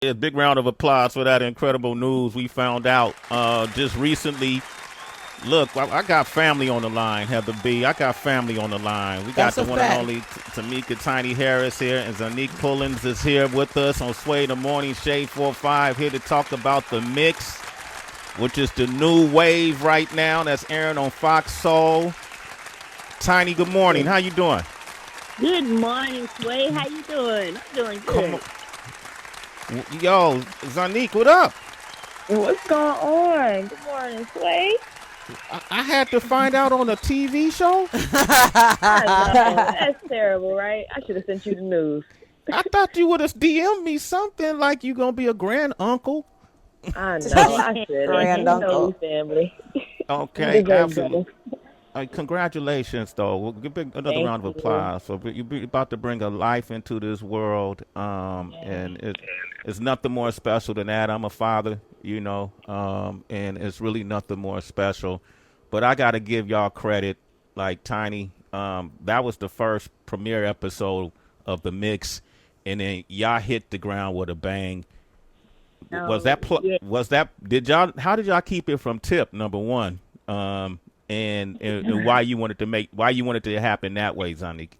Yeah, big round of applause for that incredible news we found out just recently. Look, I got family on the line, Heather B. I got family on the line. We got That's the a one and fact. only Tameka Tiny Harris here, and Zonnique Pullins is here with us on Sway the Morning Shade 4-5, here to talk about the mix, which is the new wave right now that's airing on Fox Soul. Tiny, good morning. How you doing? Good morning, Sway. How you doing? I'm doing Come good. on. Yo, Zonnique, what up? What's going on? Good morning, Sway. I had to find out on a TV show. I know. That's terrible, right? I should have sent you the news. I thought you would have DM'd me something like you gonna be a grand uncle. I know. I said it. Grand You know uncle. we family. Okay, You deserve absolutely. better. Congratulations, though. We'll give another Thank round of you. applause. So you're about to bring a life into this world, and it's nothing more special than that. I'm a father, and it's really nothing more special. But I got to give y'all credit, like Tiny. That was the first premiere episode of the mix, and then y'all hit the ground with a bang. Was that Yeah. was that did y'all how did y'all keep it from tip number one? And why you wanted to happen that way, Zonnique?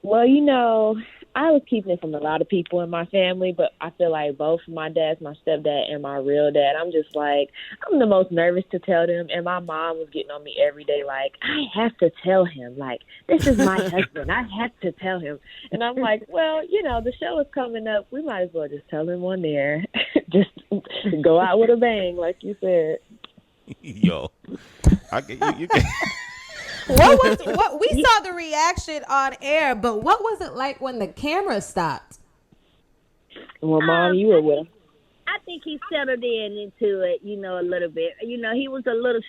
Well, I was keeping it from a lot of people in my family, but I feel like both my dads, my stepdad, and my real dad, I'm the most nervous to tell them. And my mom was getting on me every day, like, I have to tell him. Like, this is my husband. I have to tell him. And I'm like, well, the show is coming up. We might as well just tell him on there. Just go out with a bang, like you said. Yo, you can. What we saw the reaction on air, but what was it like when the camera stopped? Well, Mom, you were with him. I think he settled into it, a little bit. He was a little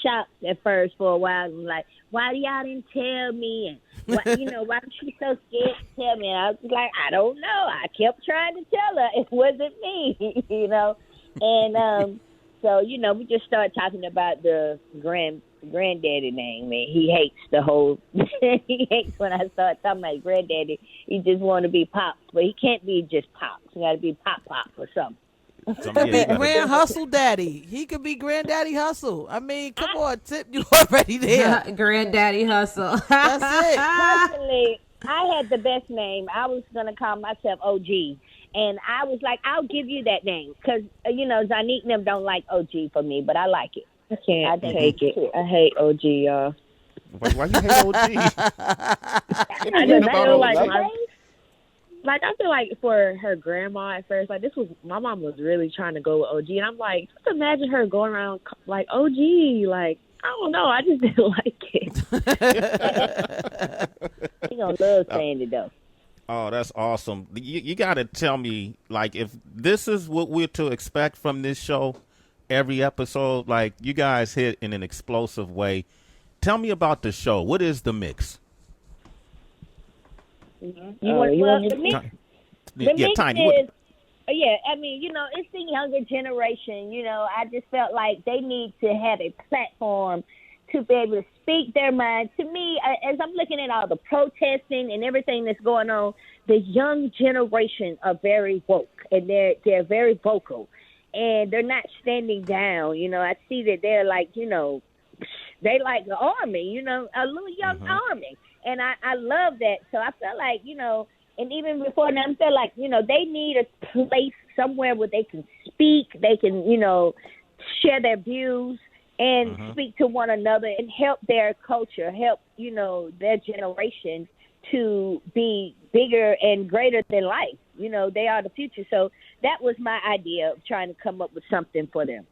shocked at first for a while. And like, why y'all didn't tell me? And why was she so scared to tell me? And I was like, I don't know. I kept trying to tell her it wasn't me, And so we just started talking about the granddaddy name. And he hates the whole. He hates when I start talking about granddaddy. He just want to be Pops, but he can't be just Pops. He got to be Pop or something. Grand Hustle Daddy. He could be Granddaddy Hustle. I mean, come on, Tip, you already there. Granddaddy Hustle. That's it. Personally, I had the best name. I was going to call myself OG. And I was like, I'll give you that name. Because, Zonnique and them don't like OG for me, but I like it. I can't take it. I hate OG, y'all. Why you hate OG? I just feel like I feel like for her grandma at first, like my mom was really trying to go with OG, and I'm like, just imagine her going around like OG, like I don't know, I just didn't like it. He gonna love saying it though. Oh, that's awesome. You got to tell me, like, if this is what we're to expect from this show, every episode, like you guys hit in an explosive way. Tell me about the show. What is the mix? The mix Tiny. is, I mean, it's the younger generation. I just felt like they need to have a platform to be able to speak their mind. To me, as I'm looking at all the protesting and everything that's going on, the young generation are very woke and they're very vocal and they're not standing down. I see that they're like, they like the army, a little young army. And I love that. So I felt like, and even before now, I feel like, they need a place somewhere where they can speak, they can, share their views and speak to one another and help their culture, help, their generation to be bigger and greater than life. They are the future. So that was my idea of trying to come up with something for them.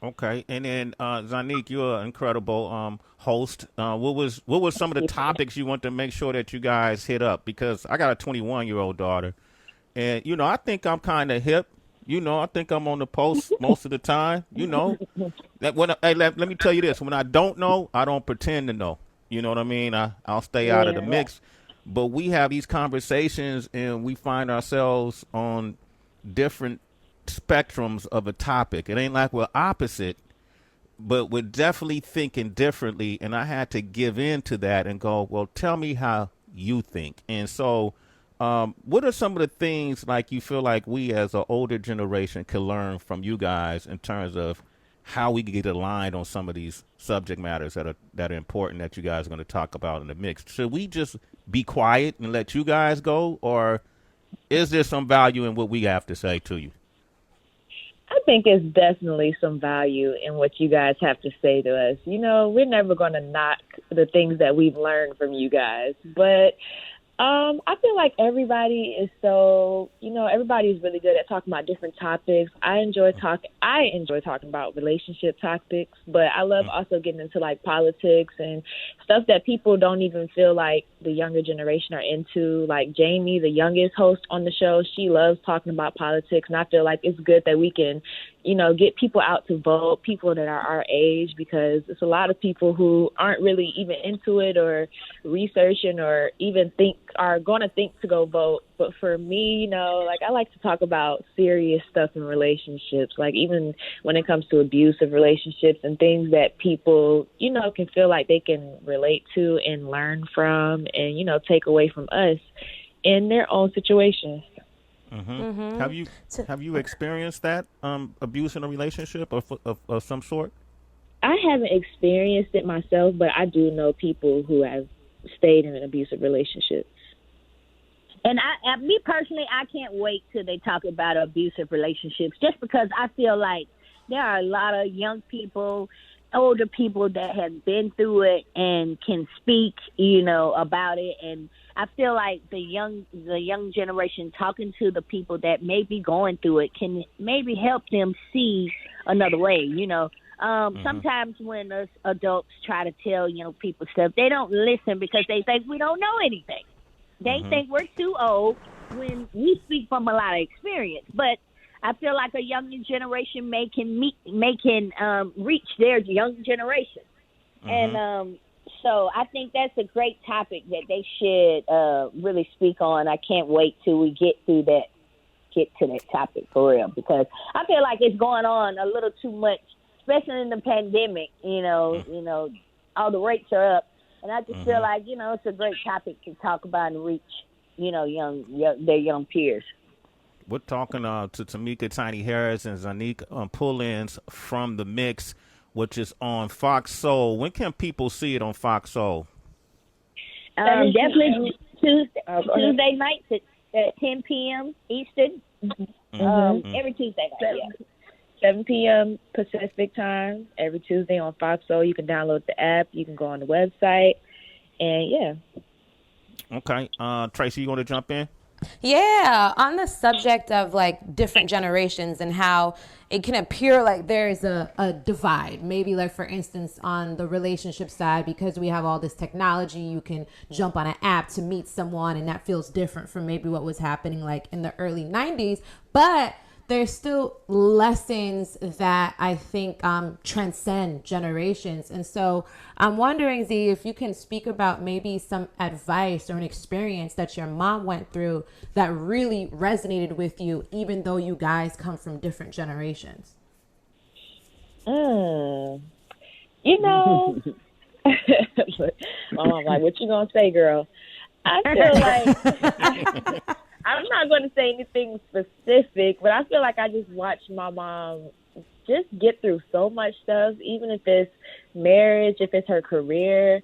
Okay, and then Zonnique, you're an incredible host. What was some of the topics you want to make sure that you guys hit up? Because I got a 21-year-old daughter, and I think I'm kind of hip. I think I'm on the post most of the time. Let me tell you this: when I don't know, I don't pretend to know. You know what I mean? I'll stay out of the mix. But we have these conversations, and we find ourselves on different spectrums of a topic. It ain't like we're opposite, but we're definitely thinking differently. And I had to give in to that and go, well, tell me how you think. And so What are some of the things like you feel like we as an older generation can learn from you guys in terms of how we can get aligned on some of these subject matters that are important that you guys are going to talk about in the mix? Should we just be quiet and let you guys go, or is there some value in what we have to say to you? I think it's definitely some value in what you guys have to say to us. You know, we're never going to knock the things that we've learned from you guys, but I feel like everybody is everybody's really good at talking about different topics. I enjoy talking about relationship topics, but I love also getting into like politics and stuff that people don't even feel like the younger generation are into. Like Jamie, the youngest host on the show, she loves talking about politics, and I feel like it's good that we can, get people out to vote, people that are our age, because it's a lot of people who aren't really even into it or researching or even are going to think to go vote. But for me, I like to talk about serious stuff in relationships, like even when it comes to abusive relationships and things that people, can feel like they can relate to and learn from and, take away from us in their own situations. Mm-hmm. Mm-hmm. Have you experienced that abuse in a relationship of some sort? I haven't experienced it myself, but I do know people who have stayed in an abusive relationship. And me personally, I can't wait till they talk about abusive relationships, just because I feel like there are a lot of young people, older people that have been through it and can speak, about it. And I feel like the young generation talking to the people that may be going through it can maybe help them see another way, Sometimes when us adults try to tell young people stuff, they don't listen because they think we don't know anything. They think we're too old when we speak from a lot of experience. But I feel like a younger generation may can reach their young generation. And so I think that's a great topic that they should really speak on. I can't wait till we get to that topic for real, because I feel like it's going on a little too much, especially in the pandemic. All the rates are up. And I just feel like, it's a great topic to talk about and reach, their young peers. We're talking to Tameka Tiny Harris and Zonnique pull-ins from The Mix, which is on Fox Soul. When can people see it on Fox Soul? Definitely Tuesday nights at 10 p.m. Eastern. Every Tuesday night, 7 p.m. Pacific time, every Tuesday on Fox Soul. You can download the app. You can go on the website. And, yeah. Okay. Tracy, you want to jump in? Yeah, on the subject of like different generations and how it can appear like there's a divide. Maybe like, for instance, on the relationship side, because we have all this technology, you can jump on an app to meet someone, and that feels different from maybe what was happening like in the early 90s. But there's still lessons that I think transcend generations. And so I'm wondering, Z, if you can speak about maybe some advice or an experience that your mom went through that really resonated with you, even though you guys come from different generations. My mom's like, what you gonna say, girl? I feel like I'm not going to say anything specific, but I feel like I just watched my mom just get through so much stuff, even if it's marriage, if it's her career.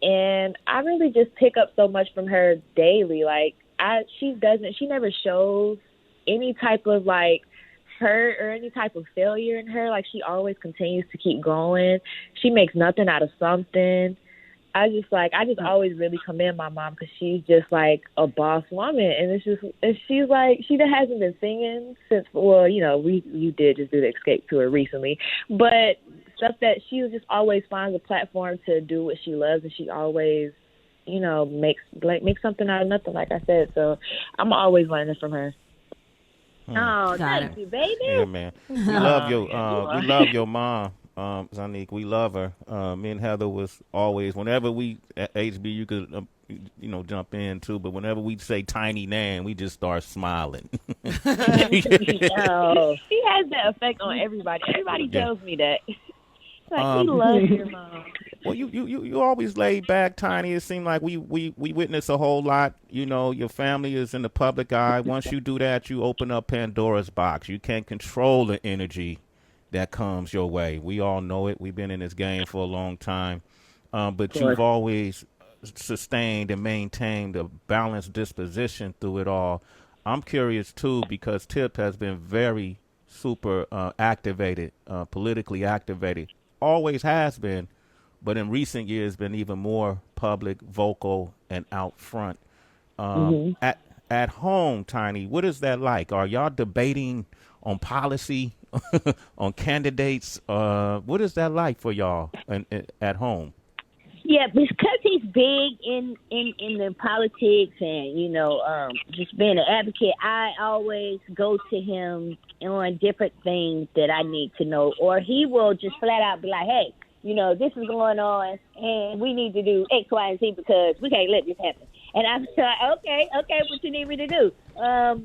And I really just pick up so much from her daily. Like, she never shows any type of like hurt or any type of failure in her. Like, she always continues to keep going. She makes nothing out of something. I just always really commend my mom, because she's just like a boss woman, and she's like, she hasn't been singing since, you did just do the Escape tour recently, but stuff that she just always finds a platform to do what she loves, and she always, makes something out of nothing, like I said. So I'm always learning from her. Oh, thank you, baby. Yeah, man. We love your mom. Zonnique, we love her. Me and Heather was always, whenever we at HB, you could, jump in too, but whenever we say Tiny Nan, we just start smiling. She has that effect on everybody. Everybody tells me that. Like, we love your mom. Well, you always laid back, Tiny. It seemed like we witness a whole lot. You know, your family is in the public eye. Once you do that, you open up Pandora's box. You can't control the energy that comes your way. We all know it. We've been in this game for a long time. But you've always sustained and maintained a balanced disposition through it all. I'm curious, too, because Tip has been very super activated, politically activated. Always has been, but in recent years been even more public, vocal, and out front. At home, Tiny, what is that like? Are y'all debating on policy, on candidates? What is that like for y'all at home? Yeah, because he's big in the politics and, just being an advocate, I always go to him on different things that I need to know. Or he will just flat out be like, hey, this is going on and we need to do X, Y, and Z because we can't let this happen. And I'm like, okay, what you need me to do? Or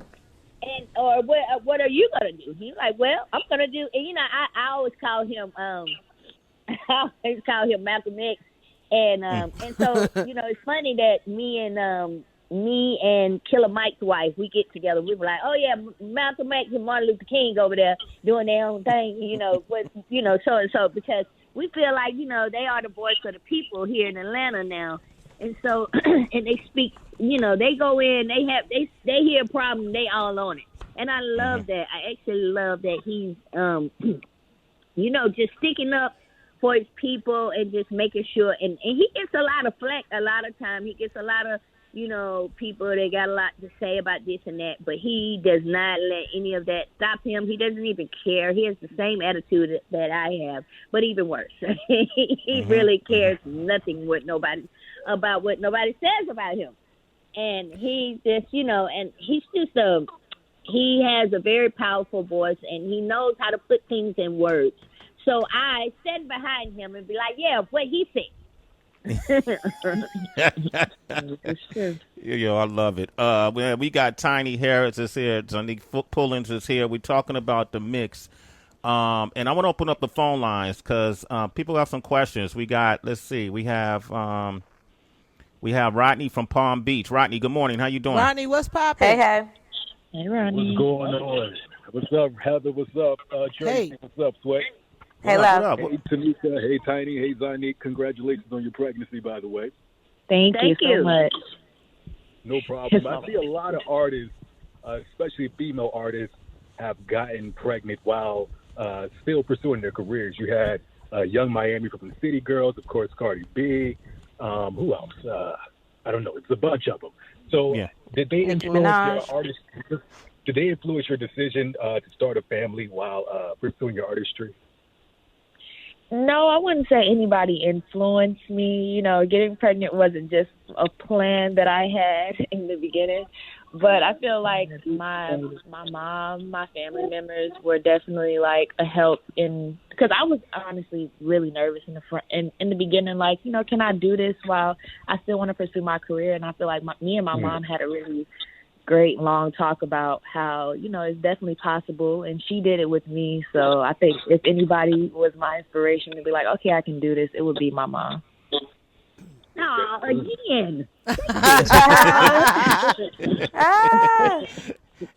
what are you going to do? He's like, well, I'm going to do, and, I always call him, Malcolm X. And so, it's funny that me and Killer Mike's wife, we get together. We were like, oh, yeah, Malcolm X and Martin Luther King over there doing their own thing, so and so, because we feel like, they are the voice of the people here in Atlanta now. And so, and they speak, they go in, they hear a problem, they all on it. And I love that. I actually love that he's, just sticking up for his people and just making sure, and he gets a lot of flack a lot of time. He gets a lot of, people, they got a lot to say about this and that, but he does not let any of that stop him. He doesn't even care. He has the same attitude that I have, but even worse. He really cares nothing about what nobody says about him. And he just, and he's just he has a very powerful voice and he knows how to put things in words. So I stand behind him and be like, yeah, what he said. I love it. We got Tiny Harris is here. Zonnique Pullins is here. We're talking about the mix. And I want to open up the phone lines because people have some questions. We got, let's see, we have Rodney from Palm Beach. Rodney, good morning. How you doing? Rodney, what's poppin'? Hey. Hey, Rodney. What's going on? What's up, Heather? What's up, Tracy? Hey. What's up, Sway? Hey, love. Hey, Tameka. Hey, Tiny. Hey, Zonnique. Congratulations on your pregnancy, by the way. Thank you so much. No problem. I see a lot of artists, especially female artists, have gotten pregnant while still pursuing their careers. You had Young Miami from the City Girls, of course, Cardi B. Who else? I don't know. It's a bunch of them. So did they influence your artist? Did they influence your decision to start a family while pursuing your artistry? No, I wouldn't say anybody influenced me. Getting pregnant wasn't just a plan that I had in the beginning. But I feel like my mom, my family members were definitely like a help because I was honestly really nervous in the beginning. Like, can I do this while I still want to pursue my career? And I feel like me and my mom had a really great long talk about how, it's definitely possible. And she did it with me. So I think if anybody was my inspiration to be like, okay, I can do this, it would be my mom. Oh, again.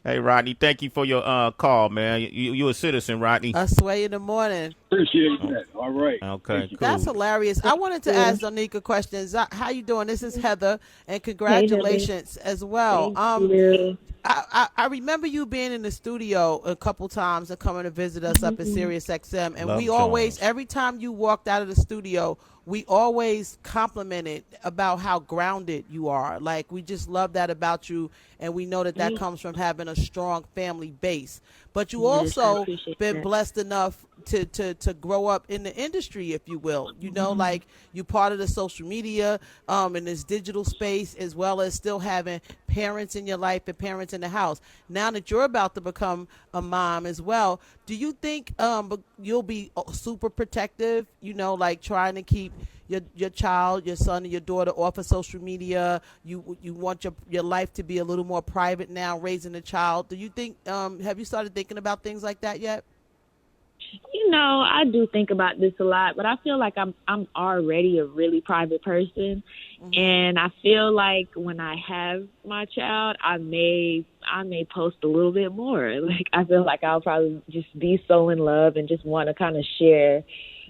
Hey, Rodney, thank you for your call, man. You're a citizen, Rodney. Sway in the morning. Appreciate that. All right. Okay, cool. That's hilarious. I wanted to ask Zonnique a question. How you doing? This is Heather, and congratulations as well. Thank you. I remember you being in the studio a couple times and coming to visit us up at Sirius XM, and Love we always, Jones. every time you walked out of the studio, we always complimented about how grounded you are. Like, we just love that about you, and we know that comes from having a strong family base. But you also been blessed enough to grow up in the industry, if you will. Like, you part of the social media in this digital space, as well as still having parents in your life and parents in the house. Now that you're about to become a mom as well, do you think you'll be super protective, like trying to keep your child, your son or your daughter off of social media? You want your life to be a little more private now, raising a child. Do you think, have you started thinking about things like that yet? I do think about this a lot, but I feel like I'm already a really private person, and I feel like when I have my child, I may post a little bit more. Like I feel like I'll probably just be so in love and just want to kind of share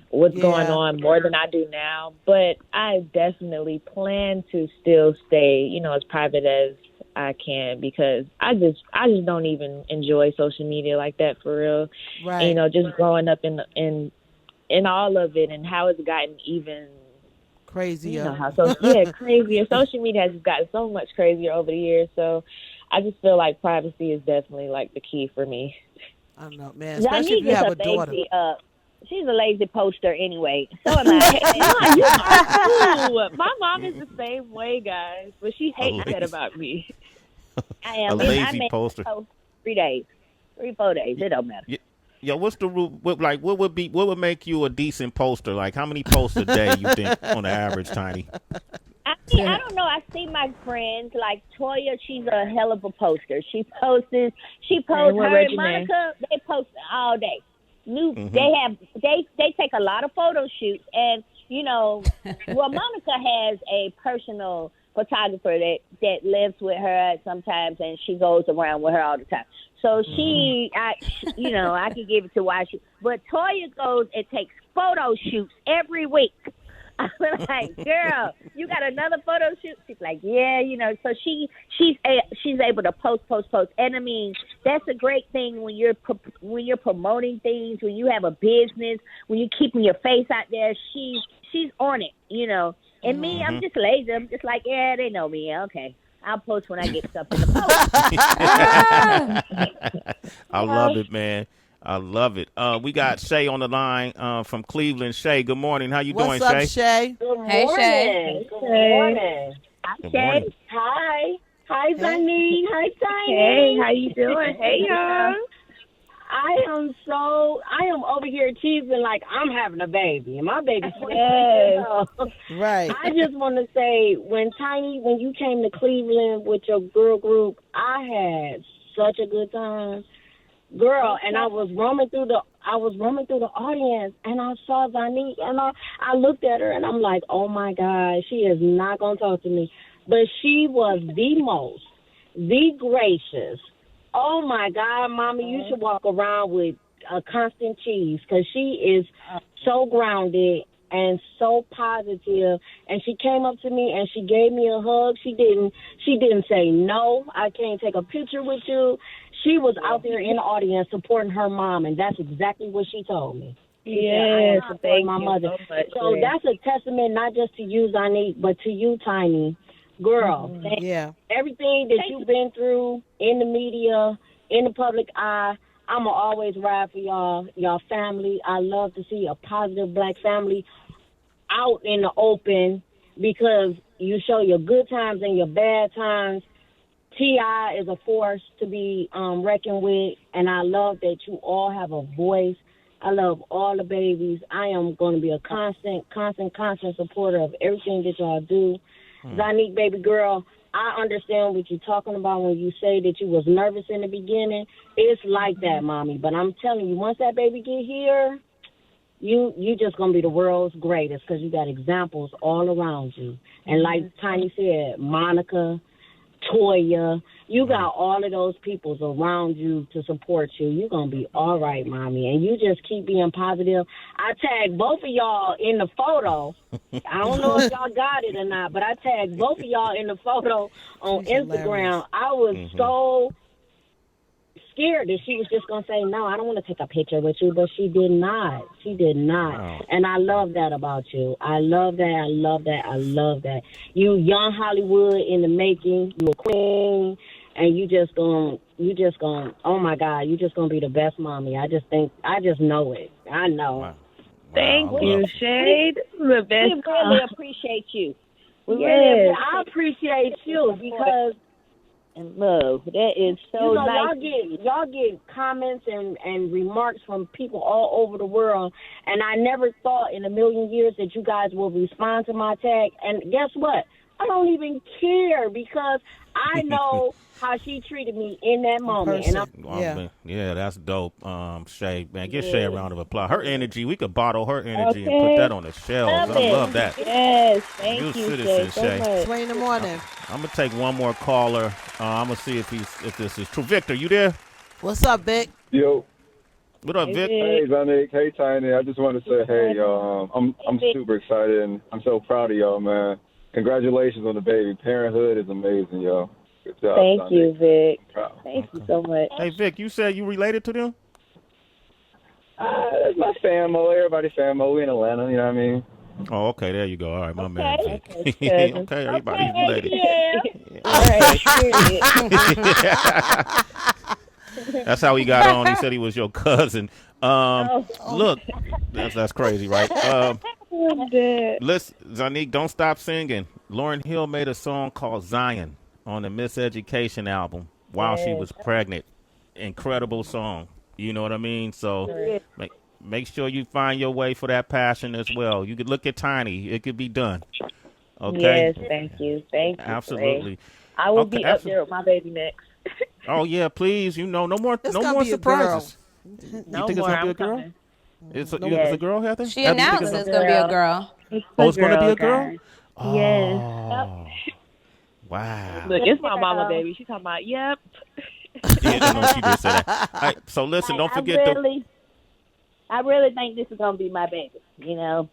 what's going on more than I do now. But I definitely plan to still stay, as private as I can, because I just don't even enjoy social media like that for real. Right. And, just growing up in all of it and how it's gotten even crazier. Crazier. Social media has gotten so much crazier over the years. So I just feel like privacy is definitely like the key for me. I don't know, man. Especially if you have a daughter. She's a lazy poster anyway. So am I. You are too. My mom is the same way, guys, but she hates that about me. I am. A lazy poster. 3 days, 3-4 days. It don't matter. Yeah, what's the rule? What would make you a decent poster? Like, how many posts a day you think on the average, Tiny? I don't know. I see my friends like Toya. She's a hell of a poster. She posts. Her and Monica. They post all day. They take a lot of photo shoots, and Monica has a personal photographer that lives with her sometimes, and she goes around with her all the time. So I can give it to why but Toya goes and takes photo shoots every week. I'm like, girl, you got another photo shoot? She's like, yeah, So she's able to post, and I mean that's a great thing when you're promoting things, when you have a business, when you're keeping your face out there. She's on it, And me, I'm just lazy. I'm just like, yeah, they know me. Okay, I'll post when I get stuff in the post. I love it, man. I love it. We got Shay on the line from Cleveland. Shay, good morning. How you doing, Shay? What's up, Shay? Good morning. Hey, Shay. Good morning. Good morning. Hi. Hi, Zonnique. Hi, Tiny. Hey, how you doing? Hey, y'all. I am over here teasing like I'm having a baby, and my baby's Right. I just want to say, when you came to Cleveland with your girl group, I had such a good time. Girl, and I was roaming through the audience, and I saw Zonnique, and I looked at her, and I'm like, oh my God, she is not gonna talk to me, but she was the gracious. Oh my God, Mommy, you should walk around with a constant cheese, because she is so grounded and so positive. And she came up to me and she gave me a hug. She didn't say no, I can't take a picture with you. She was out there in the audience supporting her mom, and that's exactly what she told me. Yes, thank my you mother. so much. So that's a testament not just to you, Zonnique, but to you, Tiny. Girl, everything that you've been through in the media, in the public eye, I'ma always ride for y'all family. I love to see a positive black family out in the open, because you show your good times and your bad times. T.I is a force to be reckoned with, and I love that you all have a voice. I love all the babies. I am going to be a constant supporter of everything that y'all do. Zonnique, baby girl, I understand what you're talking about when you say that you was nervous in the beginning. It's like that, Mommy. But I'm telling you, once that baby get here, you just going to be the world's greatest, because you got examples all around you. And like Tiny said, Monica, Toya, you got all of those people around you to support you. You're going to be all right, Mommy. And you just keep being positive. I tagged both of y'all in the photo. I don't know if y'all got it or not, but I tagged both of y'all in the photo on Instagram. Hilarious. I was so scared that she was just going to say, no, I don't want to take a picture with you, but she did not. She did not. Wow. And I love that about you. I love that. I love that. I love that. You young Hollywood in the making. You a queen, and you just going, oh my God, you just going to be the best mommy. I just know it. I know. Wow. Thank you, Shade. The best. We really appreciate you. I appreciate you, because and love. That is so nice. Y'all get comments and remarks from people all over the world, and I never thought in a million years that you guys will respond to my tag. And guess what? I don't even care, because I know how she treated me in that moment. And Yeah, that's dope. Shay, man, give Shay a round of applause. Her energy, we could bottle her energy and put that on the shelves. I love that. Yes, thank you, citizen, Shay. So much. 20 in the morning. I'm gonna take one more caller. I'm gonna see if this is true. Victor, you there? What's up, Vic? Yo. What up, Vic? Hey, Zonnique. Hey, Tiny. I just want to say, hey, y'all. I'm super excited, and I'm so proud of y'all, man. Congratulations on the baby. Parenthood is amazing, y'all. Good job, Thank Zonnique. you, Vic. Thank you so much. Hey, Vic, you said you related to them? That's my family. Everybody's family. We in Atlanta, you know what I mean? Oh, okay. There you go. All right, my man, Vic. Okay, Okay, everybody's related. All right, period. That's how he got on. He said he was your cousin. Look, that's crazy, right? Listen, Zonnique, don't stop singing. Lauryn Hill made a song called Zion on the Miseducation album while she was pregnant. Incredible song. You know what I mean? So make sure you find your way for that passion as well. You could look at Tiny. It could be done. Okay? Yes, thank you. Thank you. Absolutely. I will be up there with my baby next. Oh, yeah, please. No more surprises. No you think more. It's going to be a girl? Coming. It's a girl, Heather? She announced it's going to be a girl. Oh, it's going to be a girl? Oh, yes. Wow. Look, it's my mama, baby. She's talking about, yep. Yeah, no, she did say that. All right, so listen, don't forget I really think this is gonna be my baby. You know,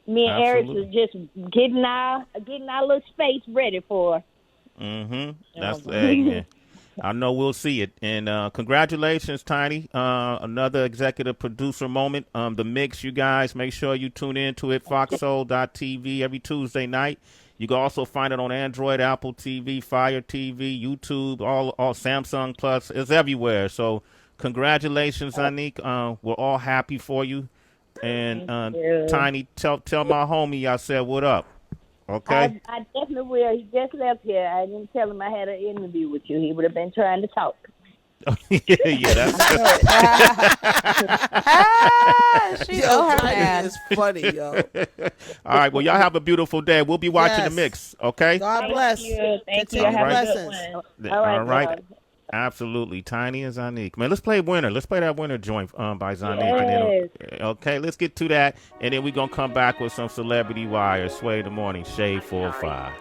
me and Eric is just getting our little space ready for. That's man. I know we'll see it. And congratulations, Tiny. Another executive producer moment. The Mix, you guys, make sure you tune in to it. Foxsoul.tv every Tuesday night. You can also find it on Android, Apple TV, Fire TV, YouTube, all Samsung Plus. It's everywhere. So congratulations, Zonnique. We're all happy for you. And Tiny, tell my homie I said what up. Okay? I definitely will. He just left here. I didn't tell him I had an interview with you. He would have been trying to talk. Yeah, that's she her man. It's funny, yo. All right, well, y'all have a beautiful day. We'll be watching the Mix, okay? God bless. Thank you. Have blessings. All right. Absolutely. Tiny and Zonnique. Man, let's play Winner. Let's play that Winner joint by Zonnique. Yes. And then, okay, let's get to that. And then we're going to come back with some Celebrity Wire, Sway in the Morning, Shade 4 or 5.